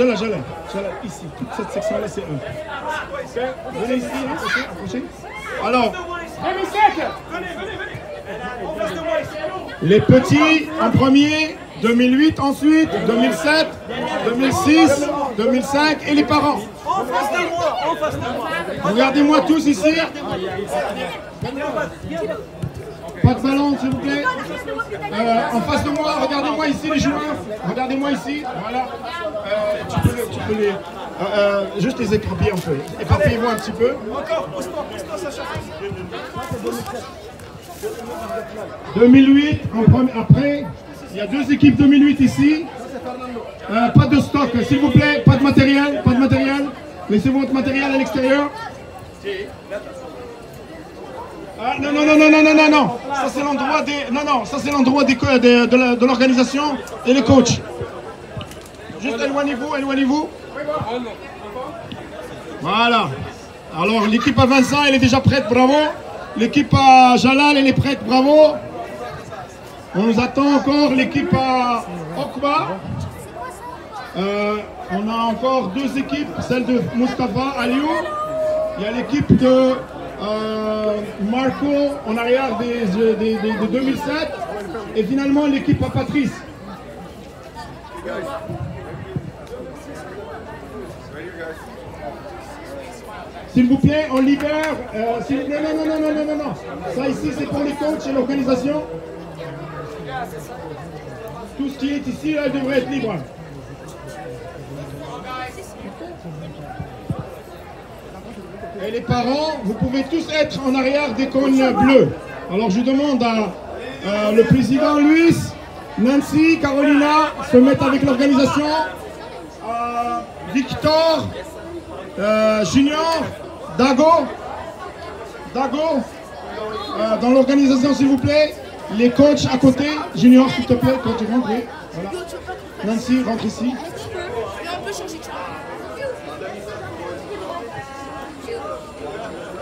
je l'ai. Ici, toute cette section-là, c'est eux. Venez ici, approchez. Alors, les petits en premier, 2008 ensuite, 2007, 2006, 2005 et les parents. En face de moi. Regardez-moi tous ici. Pas de ballon, s'il vous plaît. En face de moi, regardez-moi ici les joueurs. Regardez-moi ici. Voilà. Tu peux les. Juste les éparpiller un peu. Éparpillez-moi un petit peu. Encore, pose-toi, Sacha. 2008, après, il y a deux équipes 2008 ici. Pas de stock, s'il vous plaît. Pas de matériel. Laissez votre matériel à l'extérieur. Ah, non. Ça c'est l'endroit des. Non, ça c'est l'endroit de l'organisation et les coachs. Juste éloignez-vous. Voilà. Alors l'équipe à Vincent, elle est déjà prête, bravo. L'équipe à Jalal, elle est prête, bravo. On nous attend encore l'équipe à Okba. On a encore deux équipes, celle de Mustafa Aliou. Il y a l'équipe de Marco en arrière de 2007. Et finalement l'équipe à Patrice. S'il vous plaît, on libère. Non. Ça ici, c'est pour les coachs et l'organisation. Tout ce qui est ici, là, devrait être libre. Et les parents, vous pouvez tous être en arrière des cônes bleus. Alors je demande à le président Luis, Nancy, Carolina, se mettre avec l'organisation. Victor, Junior, Dago, dans l'organisation s'il vous plaît. Les coachs à côté, Junior s'il te plaît, quand tu rentres, oui. Voilà. Nancy, rentre ici.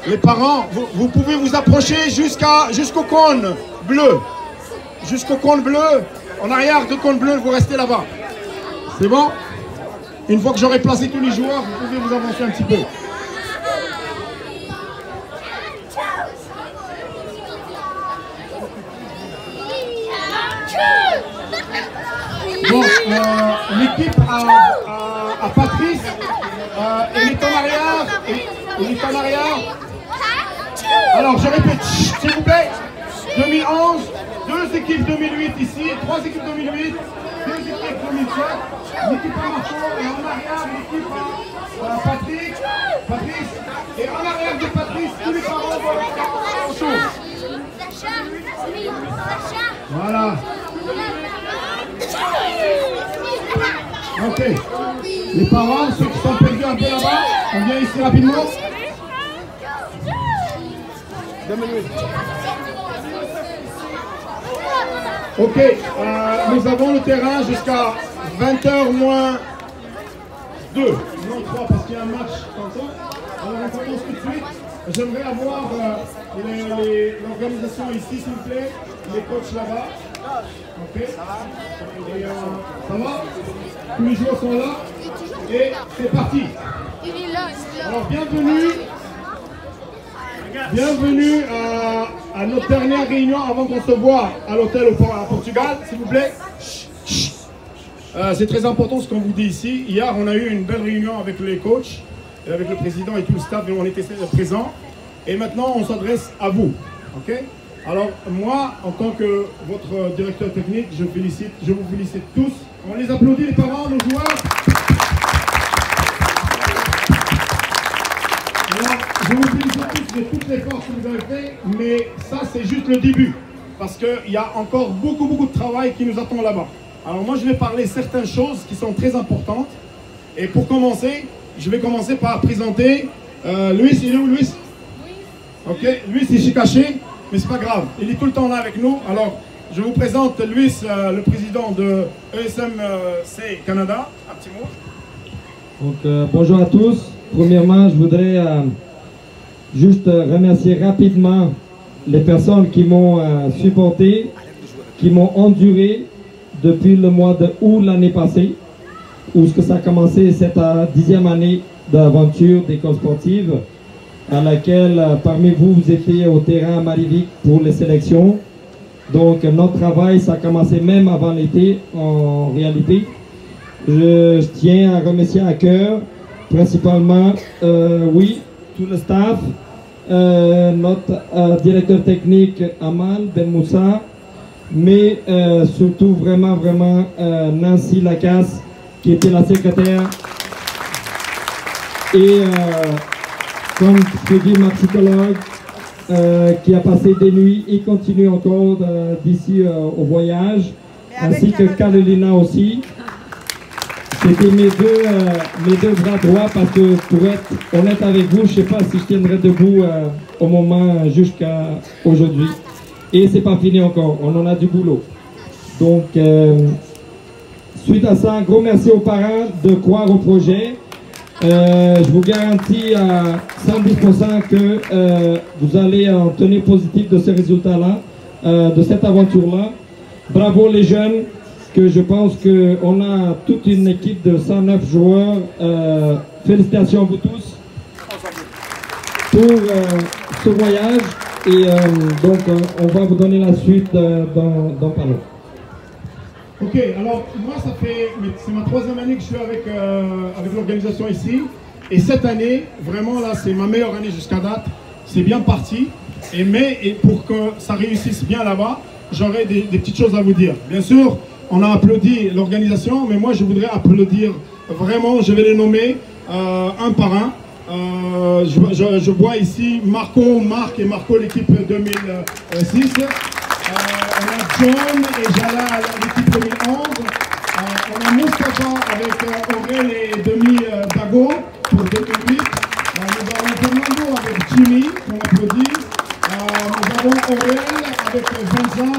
Les parents, vous pouvez vous approcher jusqu'au cône bleu. Jusqu'au cône bleu. En arrière de cône bleu, vous restez là-bas. C'est bon? Une fois que j'aurai placé tous les joueurs, vous pouvez vous avancer un petit peu. Bon, l'équipe à Patrice, elle est en arrière. Alors, je répète, s'il vous plaît, 2011, deux équipes 2008 ici, trois équipes 2008, deux équipes 2007, l'équipe à Marco, et en arrière, l'équipe à Patrice, et en arrière de Patrice, tous les parents vont autour. Voilà. Ok. Les parents, ceux qui sont perdus un peu là-bas, on vient ici rapidement. 2 minutes. Ok, nous avons le terrain jusqu'à 20h moins 2. Non 3 parce qu'il y a un match tantôt. Alors on commence tout de suite. J'aimerais avoir l'organisation ici s'il vous plaît. Les coachs là-bas. Ok. Et, ça va? Tous les joueurs sont là. Et c'est parti. Alors bienvenue à notre dernière réunion avant qu'on se voit à l'hôtel à Portugal, s'il vous plaît. C'est très important ce qu'on vous dit ici. Hier, on a eu une belle réunion avec les coachs, et avec le président et tout le staff, et on était présents. Et maintenant, on s'adresse à vous. Ok? Alors, moi, en tant que votre directeur technique, je vous félicite tous. On les applaudit, les parents, nos joueurs. Alors, je vous félicite tous de tout l'effort que vous avez fait, mais ça, c'est juste le début. Parce qu'il y a encore beaucoup de travail qui nous attend là-bas. Alors moi, je vais parler certaines choses qui sont très importantes. Et pour commencer, je vais commencer par présenter Luis. Il est où, Luis? Ok, Luis, il s'est caché, mais c'est pas grave. Il est tout le temps là avec nous. Alors, je vous présente Luis, le président de ESMC Canada. Un petit mot. Donc, bonjour à tous. Premièrement, je voudrais juste remercier rapidement les personnes qui m'ont supporté, qui m'ont enduré depuis le mois de août l'année passée. où ce que ça a commencé cette 10e année d'aventure d'école sportive, à laquelle parmi vous, vous étiez au terrain à Marivic pour les sélections. Donc notre travail, ça a commencé même avant l'été en réalité. Je tiens à remercier à cœur, principalement, oui, tout le staff, notre directeur technique Aman Ben Moussa, mais surtout vraiment Nancy Lacasse, qui était la secrétaire, et comme je dis, ma psychologue, qui a passé des nuits et continue encore d'ici au voyage, ainsi que Carolina aussi. C'était mes deux bras droits, parce que pour être honnête avec vous, je ne sais pas si je tiendrai debout au moment jusqu'à aujourd'hui. Et c'est pas fini encore, on en a du boulot. Donc, suite à ça, un gros merci aux parents de croire au projet. Je vous garantis à 110% que vous allez en tenir positif de ce résultat-là, de cette aventure-là. Bravo les jeunes, que je pense qu'on a toute une équipe de 109 joueurs. Félicitations à vous tous pour ce voyage. Et donc, on va vous donner la suite dans pas long. Ok, alors moi c'est ma 3e année que je suis avec l'organisation ici, et cette année, vraiment là, c'est ma meilleure année jusqu'à date. C'est bien parti, et pour que ça réussisse bien là-bas, j'aurais des petites choses à vous dire. Bien sûr, on a applaudi l'organisation, mais moi je voudrais applaudir vraiment, je vais les nommer un par un. Je vois ici Marc et Marco, l'équipe 2006. On a John et Jalal, l'équipe 2011. On a Moustapha avec Aurel et Demi Dago pour 2008. Nous avons Fernando avec Jimmy, qu'on applaudit. Nous avons Aurel avec Vincent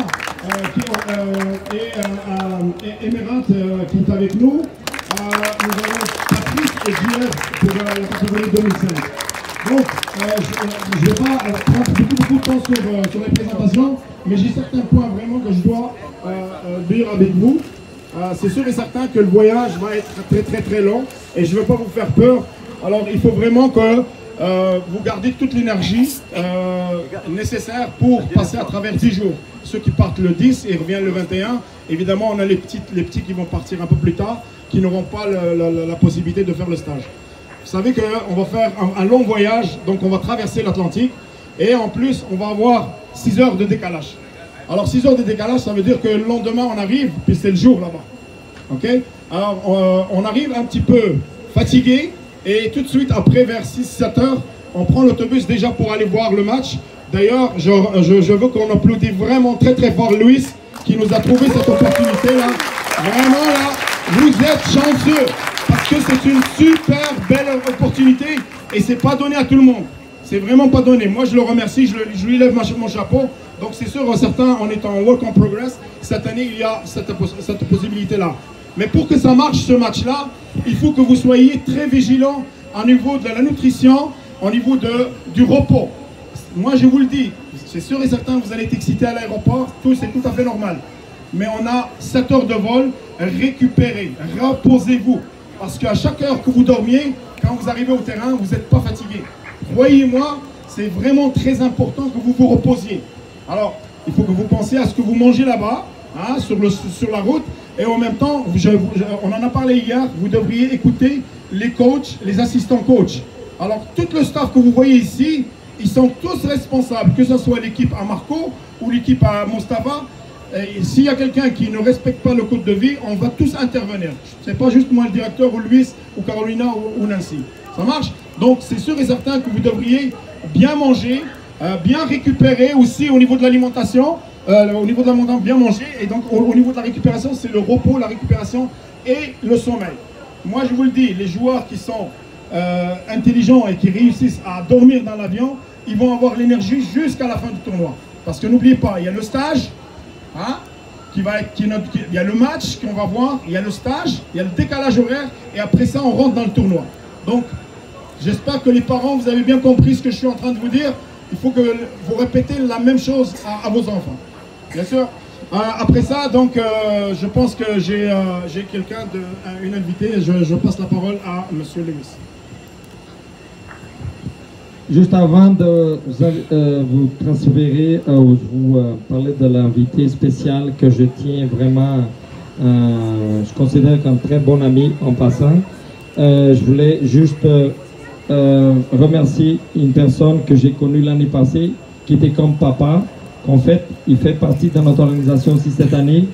et Emerald qui est avec nous. Nous avons Patrice et JF pour la catégorie 2005. Donc, je ne vais pas prendre beaucoup de temps sur les présentations, mais j'ai certains points vraiment que je dois dire avec vous. C'est sûr et certain que le voyage va être très long, et je ne veux pas vous faire peur. Alors, il faut vraiment que vous gardiez toute l'énergie nécessaire pour passer à travers 10 jours. Ceux qui partent le 10 et reviennent le 21, évidemment, on a les petits qui vont partir un peu plus tard, qui n'auront pas la possibilité de faire le stage. Vous savez qu'on va faire un long voyage, donc on va traverser l'Atlantique, et en plus on va avoir 6 heures de décalage. Alors 6 heures de décalage, ça veut dire que le lendemain on arrive, puis c'est le jour là-bas. Ok? Alors on arrive un petit peu fatigué, et tout de suite après, vers 6-7 heures, on prend l'autobus déjà pour aller voir le match. D'ailleurs, je veux qu'on applaudisse vraiment très fort Louis, qui nous a trouvé cette opportunité-là. Vraiment là, vous êtes chanceux, parce que c'est une super belle opportunité, et c'est pas donné à tout le monde. C'est vraiment pas donné. Moi je le remercie, je lui lève mon chapeau. Donc c'est sûr, certains, en étant en work in progress, cette année il y a cette possibilité-là. Mais pour que ça marche ce match-là, il faut que vous soyez très vigilants au niveau de la nutrition, au niveau du repos. Moi je vous le dis, c'est sûr et certain que vous allez être excité à l'aéroport, c'est tout à fait normal. Mais on a 7 heures de vol, récupérez, reposez-vous. Parce qu'à chaque heure que vous dormiez, quand vous arrivez au terrain, vous n'êtes pas fatigué. Croyez-moi, c'est vraiment très important que vous vous reposiez. Alors, il faut que vous pensiez à ce que vous mangez là-bas, hein, sur la route. Et en même temps, on en a parlé hier, vous devriez écouter les coachs, les assistants coachs. Alors, tout le staff que vous voyez ici, ils sont tous responsables, que ce soit l'équipe à Marco ou l'équipe à Moustapha. S'il y a quelqu'un qui ne respecte pas le code de vie, on va tous intervenir. Ce n'est pas juste moi le directeur, ou Luis, ou Carolina, ou Nancy. Ça marche? Donc c'est sûr et certain que vous devriez bien manger, bien récupérer aussi au niveau de l'alimentation, bien manger. Et donc au niveau de la récupération, c'est le repos, la récupération et le sommeil. Moi je vous le dis, les joueurs qui sont intelligents et qui réussissent à dormir dans l'avion, ils vont avoir l'énergie jusqu'à la fin du tournoi. Parce que n'oubliez pas, il y a le stage, hein, il y a le match qu'on va voir, il y a le stage, il y a le décalage horaire, et après ça on rentre dans le tournoi. Donc j'espère que les parents, vous avez bien compris ce que je suis en train de vous dire. Il faut que vous répétez la même chose à vos enfants. Bien sûr. Après ça, donc, je pense que j'ai quelqu'un, une invitée. Je passe la parole à Monsieur Lewis. Juste avant de vous transférer, vous parler de l'invité spécial que je tiens vraiment, je considère comme très bon ami en passant. Je voulais juste remercier une personne que j'ai connue l'année passée, qui était comme papa. En fait, il fait partie de notre organisation aussi cette année,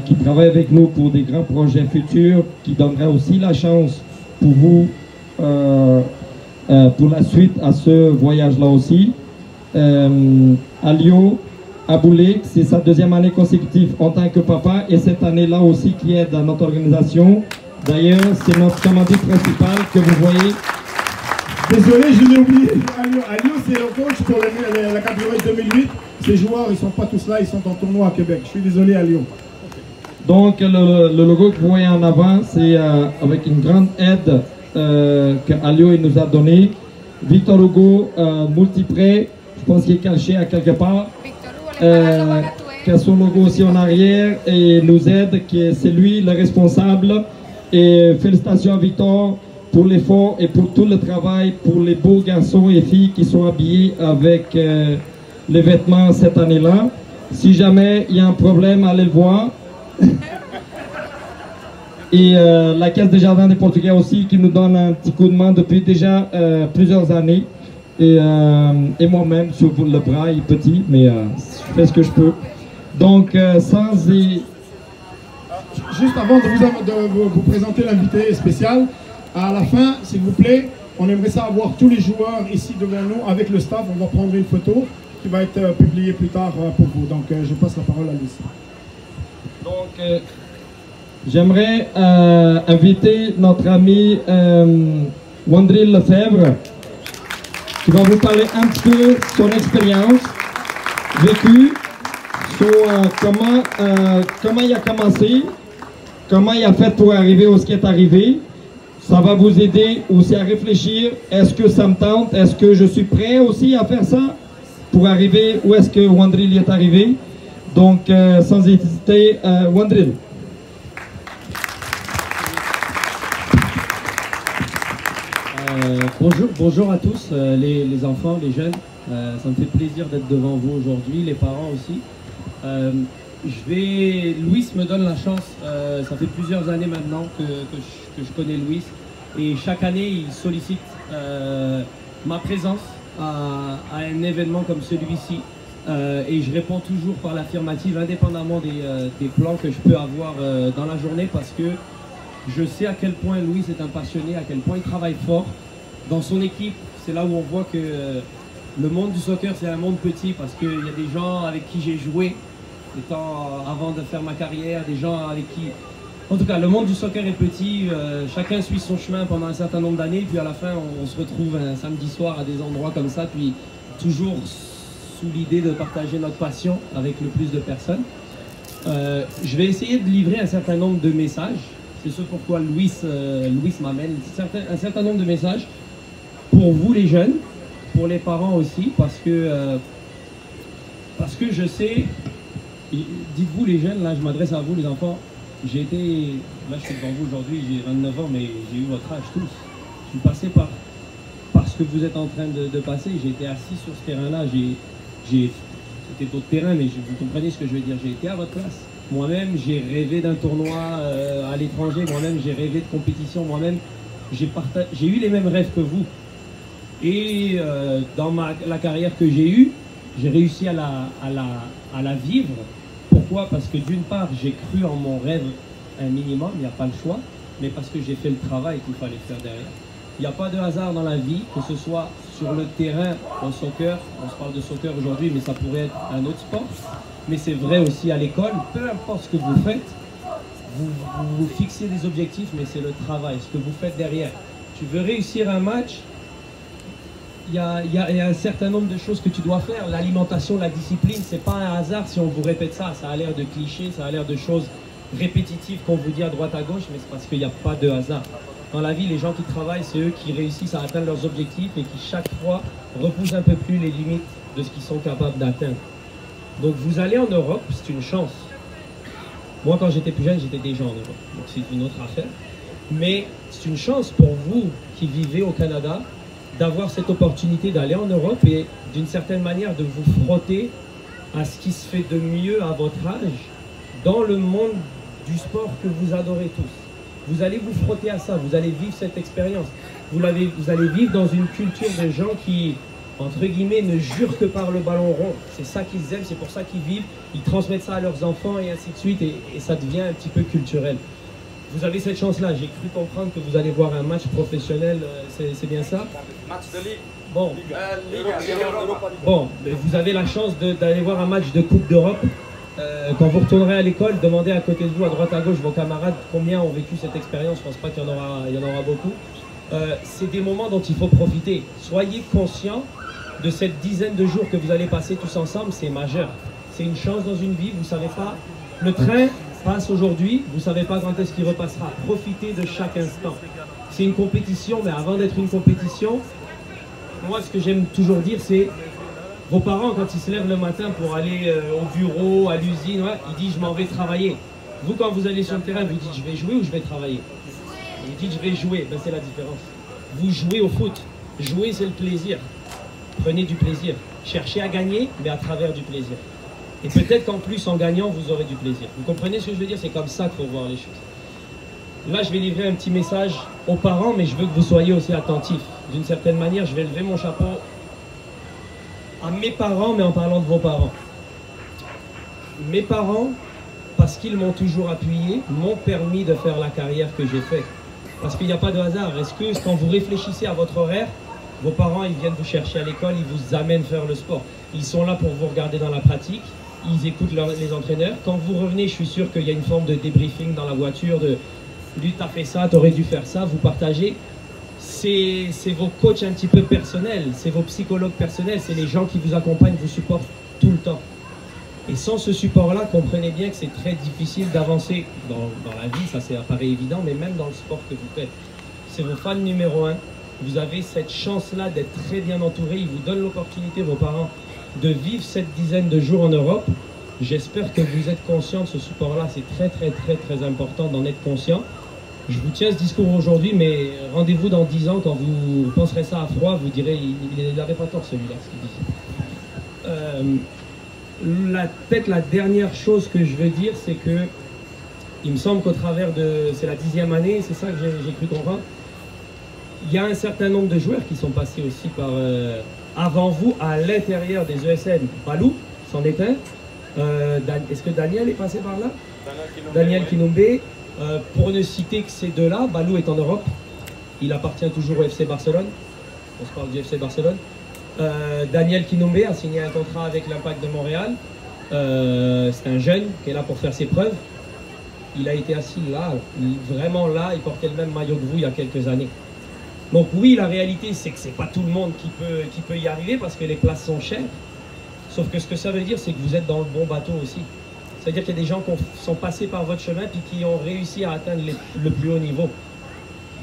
qui travaille avec nous pour des grands projets futurs, qui donnera aussi la chance pour vous pour la suite à ce voyage-là aussi. Alio Aboulé, c'est sa deuxième année consécutive en tant que papa, et cette année-là aussi qui est dans notre organisation. D'ailleurs, c'est notre commandant principal que vous voyez. Désolé, je l'ai oublié. Alio, c'est le coach pour la catégorie 2008. Ces joueurs, ils ne sont pas tous là, ils sont en tournoi à Québec. Je suis désolé, Alio. Donc, le logo que vous voyez en avant, c'est avec une grande aide que Alio il nous a donné. Victor Hugo Multiprêt, je pense qu'il est caché à quelque part, qui a son logo aussi en arrière et nous aide, c'est lui le responsable. Et félicitations à Victor pour l'effort et pour tout le travail, pour les beaux garçons et filles qui sont habillés avec les vêtements cette année-là. Si jamais il y a un problème, allez le voir. Et la Caisse des Jardins des Portugais aussi, qui nous donne un petit coup de main depuis déjà plusieurs années. Et moi-même, sur le bras, il est petit, mais je fais ce que je peux. Donc, Juste avant de vous présenter l'invité spécial, à la fin, s'il vous plaît, on aimerait ça avoir tous les joueurs ici devant nous avec le staff. On va prendre une photo qui va être publiée plus tard pour vous. Donc, je passe la parole à Lucie. Donc, j'aimerais inviter notre ami Wandril Lefebvre, qui va vous parler un petit peu de son expérience vécue, comment il a commencé, comment il a fait pour arriver où ce qui est arrivé. Ça va vous aider aussi à réfléchir. Est-ce que ça me tente? Est-ce que je suis prêt aussi à faire ça pour arriver où est-ce que Wandril est arrivé? Donc, sans hésiter, Wandril. Bonjour à tous, les enfants, les jeunes. Ça me fait plaisir d'être devant vous aujourd'hui, les parents aussi. Louis me donne la chance, ça fait plusieurs années maintenant que je connais Louis, et chaque année il sollicite ma présence à un événement comme celui-ci, et je réponds toujours par l'affirmative, indépendamment des plans que je peux avoir dans la journée, parce que je sais à quel point Louis est un passionné, à quel point il travaille fort dans son équipe. C'est là où on voit que le monde du soccer, c'est un monde petit, parce qu'il y a des gens avec qui j'ai joué avant de faire ma carrière, des gens avec qui... En tout cas, le monde du soccer est petit, chacun suit son chemin pendant un certain nombre d'années, puis à la fin, on se retrouve un samedi soir à des endroits comme ça, puis toujours sous l'idée de partager notre passion avec le plus de personnes. Je vais essayer de livrer un certain nombre de messages. C'est ce pourquoi Louis m'amène un certain nombre de messages pour vous les jeunes, pour les parents aussi, parce que je sais, dites-vous les jeunes, là je m'adresse à vous les enfants, là je suis devant vous aujourd'hui, j'ai 29 ans, mais j'ai eu votre âge tous. Je suis passé par ce que vous êtes en train de passer, j'ai été assis sur ce terrain-là, c'était d'autres terrains, mais vous comprenez ce que je veux dire, j'ai été à votre place. Moi-même, j'ai rêvé d'un tournoi à l'étranger, moi-même j'ai rêvé de compétition, moi-même j'ai eu les mêmes rêves que vous. Et dans la carrière que j'ai eue, j'ai réussi à la vivre. Pourquoi? Parce que d'une part, j'ai cru en mon rêve un minimum, il n'y a pas le choix, mais parce que j'ai fait le travail qu'il fallait faire derrière. Il n'y a pas de hasard dans la vie, que ce soit sur le terrain, au soccer, on se parle de soccer aujourd'hui, mais ça pourrait être un autre sport, mais c'est vrai aussi à l'école, peu importe ce que vous faites, vous fixez des objectifs, mais c'est le travail, ce que vous faites derrière. Tu veux réussir un match, il y a un certain nombre de choses que tu dois faire. L'alimentation, la discipline, c'est pas un hasard si on vous répète ça. Ça a l'air de clichés, ça a l'air de choses répétitives qu'on vous dit à droite à gauche, mais c'est parce qu'il n'y a pas de hasard. Dans la vie, les gens qui travaillent, c'est eux qui réussissent à atteindre leurs objectifs et qui chaque fois repoussent un peu plus les limites de ce qu'ils sont capables d'atteindre. Donc vous allez en Europe, c'est une chance. Moi, quand j'étais plus jeune, j'étais déjà en Europe, donc c'est une autre affaire. Mais c'est une chance pour vous qui vivez au Canada d'avoir cette opportunité d'aller en Europe et d'une certaine manière de vous frotter à ce qui se fait de mieux à votre âge dans le monde du sport que vous adorez tous. Vous allez vous frotter à ça, vous allez vivre cette expérience. Vous allez vivre dans une culture de gens qui, entre guillemets, ne jurent que par le ballon rond. C'est ça qu'ils aiment, c'est pour ça qu'ils vivent. Ils transmettent ça à leurs enfants et ainsi de suite et ça devient un petit peu culturel. Vous avez cette chance-là. J'ai cru comprendre que vous allez voir un match professionnel, c'est bien ça? Match de Ligue. Bon, Europa League. bon, mais vous avez la chance d'aller voir un match de Coupe d'Europe. Quand vous retournerez à l'école, demandez à côté de vous, à droite à gauche, vos camarades, combien ont vécu cette expérience. Je ne pense pas qu'il y en aura beaucoup. C'est des moments dont il faut profiter. Soyez conscients de cette dizaine de jours que vous allez passer tous ensemble, c'est majeur. C'est une chance dans une vie, vous ne savez pas. Le train passe aujourd'hui, vous ne savez pas quand est-ce qu'il repassera. Profitez de chaque instant. C'est une compétition, mais avant d'être une compétition, moi ce que j'aime toujours dire, c'est vos parents, quand ils se lèvent le matin pour aller au bureau, à l'usine, ouais, ils disent je m'en vais travailler. Vous, quand vous allez sur le terrain, vous dites je vais jouer ou je vais travailler? Vous dites je vais jouer, ben, c'est la différence. Vous jouez au foot. Jouer, c'est le plaisir. Prenez du plaisir. Cherchez à gagner, mais à travers du plaisir. Et peut-être qu'en plus, en gagnant, vous aurez du plaisir. Vous comprenez ce que je veux dire? C'est comme ça qu'il faut voir les choses. Là, je vais livrer un petit message aux parents, mais je veux que vous soyez aussi attentifs. D'une certaine manière, je vais lever mon chapeau à mes parents, mais en parlant de vos parents. Mes parents, parce qu'ils m'ont toujours appuyé, m'ont permis de faire la carrière que j'ai faite. Parce qu'il n'y a pas de hasard. Est-ce que quand vous réfléchissez à votre horaire, vos parents, ils viennent vous chercher à l'école, ils vous amènent faire le sport. Ils sont là pour vous regarder dans la pratique, ils écoutent les entraîneurs. Quand vous revenez, je suis sûr qu'il y a une forme de débriefing dans la voiture, de lui, t'as fait ça, t'aurais dû faire ça, vous partagez. C'est vos coachs un petit peu personnels, c'est vos psychologues personnels, c'est les gens qui vous accompagnent, vous supportent tout le temps. Et sans ce support-là, comprenez bien que c'est très difficile d'avancer dans la vie, ça apparaît évident, mais même dans le sport que vous faites. C'est vos fans numéro 1. Vous avez cette chance-là d'être très bien entouré. Ils vous donnent l'opportunité, vos parents, de vivre cette dizaine de jours en Europe. J'espère que vous êtes conscients de ce support-là. C'est très, très, très, très important d'en être conscient. Je vous tiens ce discours aujourd'hui, mais rendez-vous dans 10 ans, quand vous penserez ça à froid, vous direz, il n'avait pas tort celui-là, ce qu'il dit. Peut-être la dernière chose que je veux dire, c'est que il me semble qu'au travers de... C'est la 10e année, c'est ça que j'ai cru comprendre. Il y a un certain nombre de joueurs qui sont passés aussi par, avant vous, à l'intérieur des ESN. Balou, c'en est un. Est-ce que Daniel est passé par là? Daniel Kinombe. Pour ne citer que ces deux-là, Balou est en Europe. Il appartient toujours au FC Barcelone. On se parle du FC Barcelone. Daniel Kinombe a signé un contrat avec l'Impact de Montréal. C'est un jeune qui est là pour faire ses preuves. Il a été assis là, vraiment là. Il portait le même maillot que vous il y a quelques années. Donc oui, la réalité, c'est que c'est pas tout le monde qui peut y arriver parce que les places sont chères. Sauf que ce que ça veut dire, c'est que vous êtes dans le bon bateau aussi. C'est-à-dire qu'il y a des gens qui sont passés par votre chemin puis qui ont réussi à atteindre le plus haut niveau.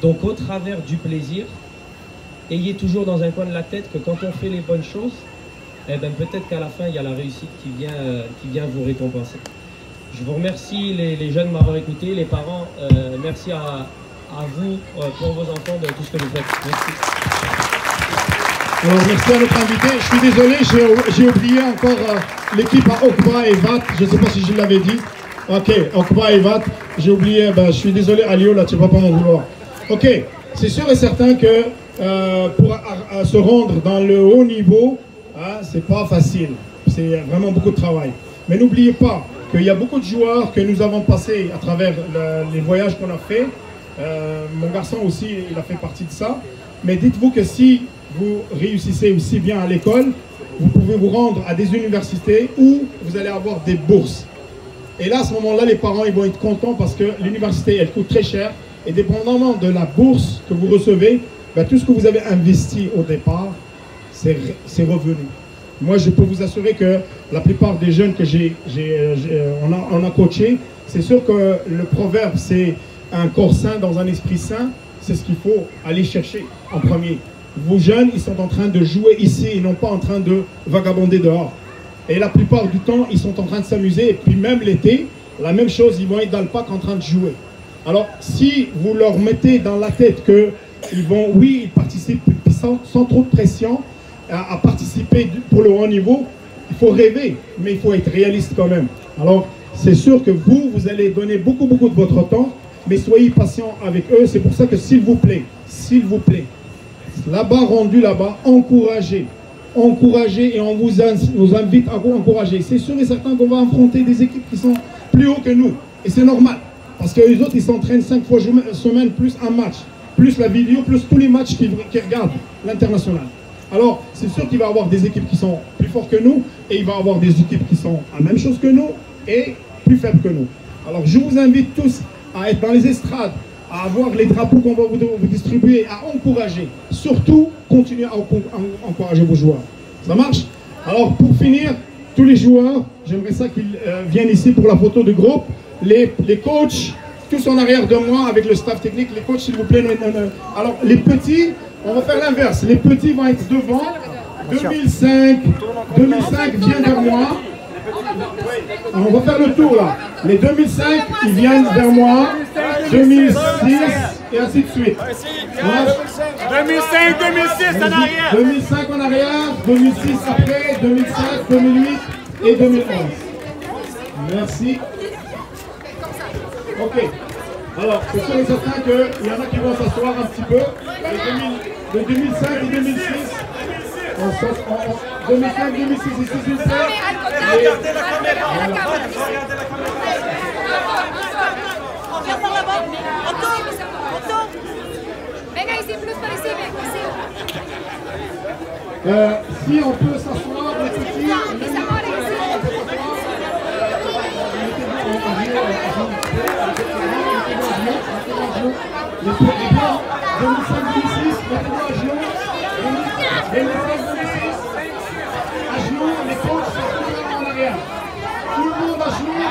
Donc au travers du plaisir, ayez toujours dans un coin de la tête que quand on fait les bonnes choses, eh ben, peut-être qu'à la fin, il y a la réussite qui vient vous récompenser. Je vous remercie les jeunes de m'avoir écouté, les parents, merci à vous pour vos enfants de tout ce que vous faites. Merci. Alors merci à notre invité. Je suis désolé, j'ai oublié encore l'équipe à Okba et VAT. Je ne sais pas si je l'avais dit. Ok, Okba et VAT. J'ai oublié, je suis désolé Alio, là tu ne vas pas m'en vouloir. Ok, c'est sûr et certain que pour se rendre dans le haut niveau, hein, c'est pas facile. C'est vraiment beaucoup de travail. Mais n'oubliez pas qu'il y a beaucoup de joueurs que nous avons passés à travers les voyages qu'on a fait. Mon garçon aussi, il a fait partie de ça. Mais dites-vous que si vous réussissez aussi bien à l'école, vous pouvez vous rendre à des universités où vous allez avoir des bourses. Et là, à ce moment-là, les parents ils vont être contents parce que l'université, elle coûte très cher. Et dépendamment de la bourse que vous recevez, tout ce que vous avez investi au départ, c'est revenu. Moi, je peux vous assurer que la plupart des jeunes que on a coachés, c'est sûr que le proverbe, c'est un corps sain dans un esprit sain. C'est ce qu'il faut aller chercher en premier. Vos jeunes, ils sont en train de jouer ici et non pas en train de vagabonder dehors. Et la plupart du temps, ils sont en train de s'amuser. Et puis même l'été, la même chose, ils vont être dans le parc en train de jouer. Alors, si vous leur mettez dans la tête qu'ils vont, oui, ils participent sans trop de pression à participer pour le haut niveau, il faut rêver, mais il faut être réaliste quand même. Alors, c'est sûr que vous allez donner beaucoup de votre temps, mais soyez patient avec eux. C'est pour ça que s'il vous plaît, là-bas, rendu là-bas, encouragez et on vous invite à vous encourager. C'est sûr et certain qu'on va affronter des équipes qui sont plus hauts que nous, et c'est normal, parce que les autres, ils s'entraînent 5 fois semaine, plus un match, plus la vidéo, plus tous les matchs qu'ils regardent, l'international. Alors, c'est sûr qu'il va y avoir des équipes qui sont plus fortes que nous, et il va y avoir des équipes qui sont la même chose que nous, et plus faibles que nous. Alors, je vous invite tous à être dans les estrades, à avoir les drapeaux qu'on va vous distribuer, à encourager. Surtout, continuez à encourager vos joueurs. Ça marche? Alors, pour finir, tous les joueurs, j'aimerais ça qu'ils viennent ici pour la photo de groupe. Les coachs, tous en arrière de moi avec le staff technique. Les coachs, s'il vous plaît. Alors, les petits, on va faire l'inverse. Les petits vont être devant. 2005 vient vers moi. Alors, on va faire le tour là. Les 2005, ils viennent vers moi. 2006 et ainsi de suite. 2005, 2006 en arrière. 2005 en arrière, 2006 après, 2007, 2008 et 2011. Merci. Ok. Alors, c'est sûr et certain qu'il y en a qui vont s'asseoir un petit peu. De 2005 et 2006. 2005, 2006 et 2007. Regardez la caméra. Regardez la caméra. Regarde par là-bas. On tourne. Venga ici, plus par ici, si on peut s'asseoir, les petits. Les blancs, 2005-2006, mettez-vous à genoux. 2005-2006, à genoux, les coachs sont toujours en arrière. Tout le monde à genoux.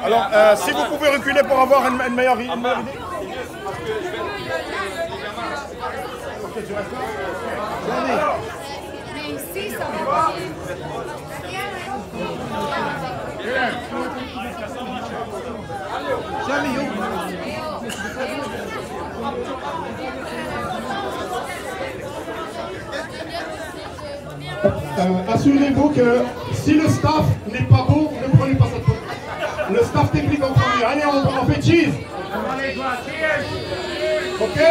Alors, si vous pouvez reculer pour avoir une meilleure idée. Ok, tu restes là. Mais ici, ça va. Assurez-vous que si le staff n'est pas bon, ne prenez pas cette photo. Le staff technique en premier. Allez, on fait cheese. Ok. Là,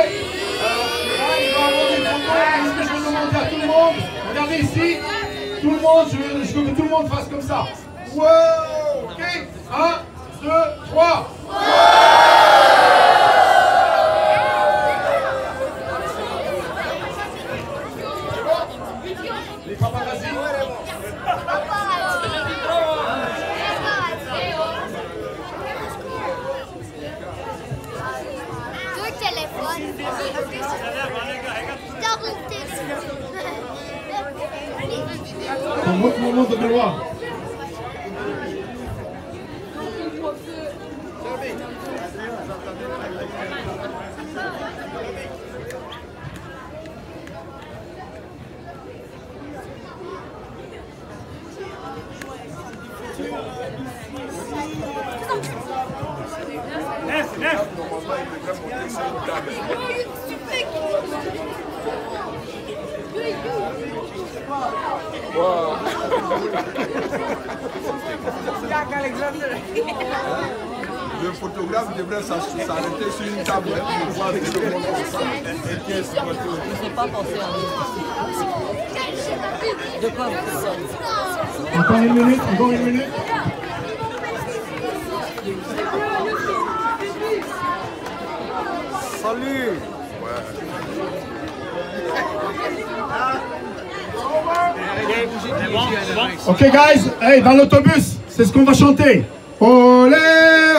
il va avoir une photo. Ce que je vais demander à tout le monde, regardez ici. Tout le monde, je veux que tout le monde fasse comme ça. Wow. Ok. 1, 2, 3. Les paparazzi. Un autre moment de gloire. photographe devrait s'arrêter sur une table pour voir tout le monde ensemble. Je ne sais pas penser à de quoi vous sortez. Encore une minute, encore une minute. Salut! Ok guys, hey, dans l'autobus, c'est ce qu'on va chanter. Olé,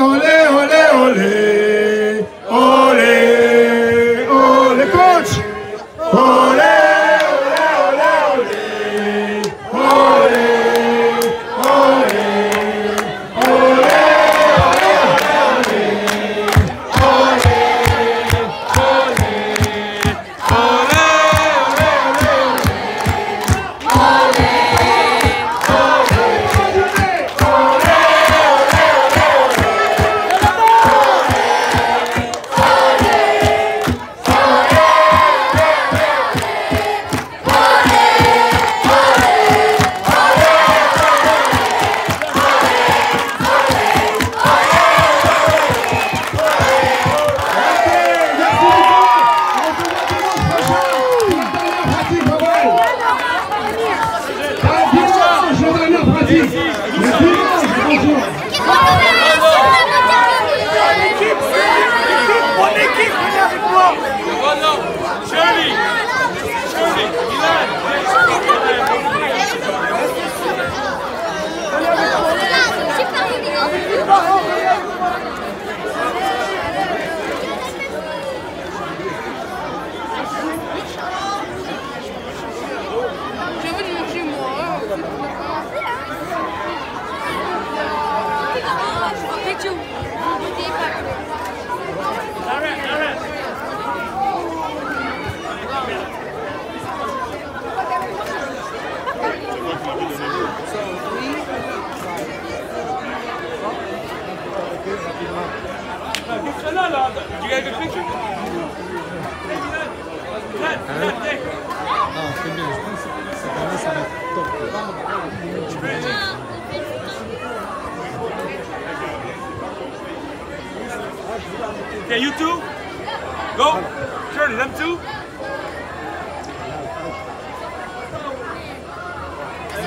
olé, olé, olé, olé, olé, coach. Olé, olé, olé, olé, olé, olé, olé. You got a good picture? Okay, you two. Go. Shirley, them two.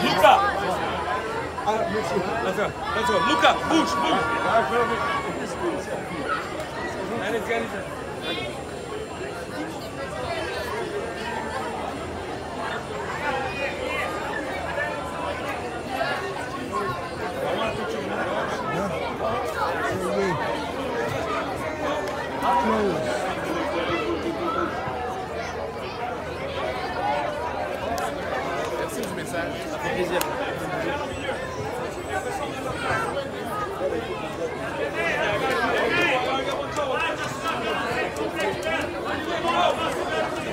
Luca. Let's go. Let's go. Luca, push, push. And it's getting Merci du message, ça fait plaisir.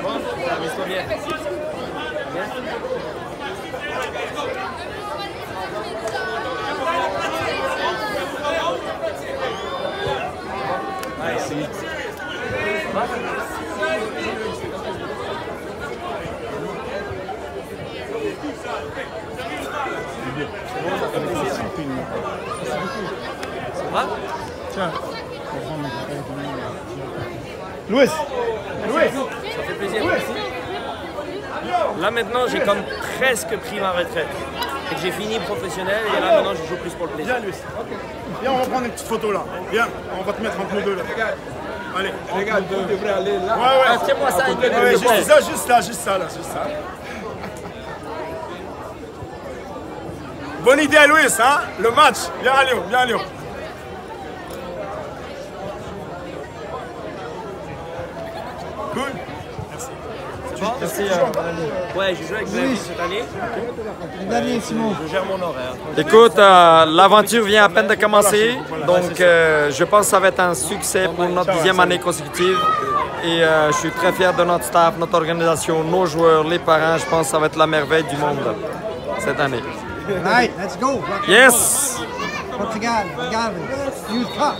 Bon, amuse-toi bien. Louis. Ça fait plaisir. Là maintenant, j'ai comme presque pris ma retraite. Et que j'ai fini professionnel et là maintenant, je joue plus pour le plaisir. Viens, Louis. Viens, on va prendre une petite photo là. Viens, on va te mettre entre nous deux là. Allez. Les gars, vous devrez aller là. Ouais, ouais. Ah, tiens-moi ça un peu. Ouais, juste ça, juste là, juste ça là, juste ça. Bonne idée, Louis, hein? Le match. Viens à Lyon, viens à Lyon. Cool. Merci. Merci. Ouais, j'ai joué avec Blaise cette année. Je gère mon horaire. Écoute, l'aventure vient à peine de commencer, donc je pense que ça va être un succès pour notre 10e année consécutive. Et je suis très fier de notre staff, notre organisation, nos joueurs, les parents. Je pense que ça va être la merveille du monde cette année. Right, let's go. Yes! Portugal, Gales, use cup.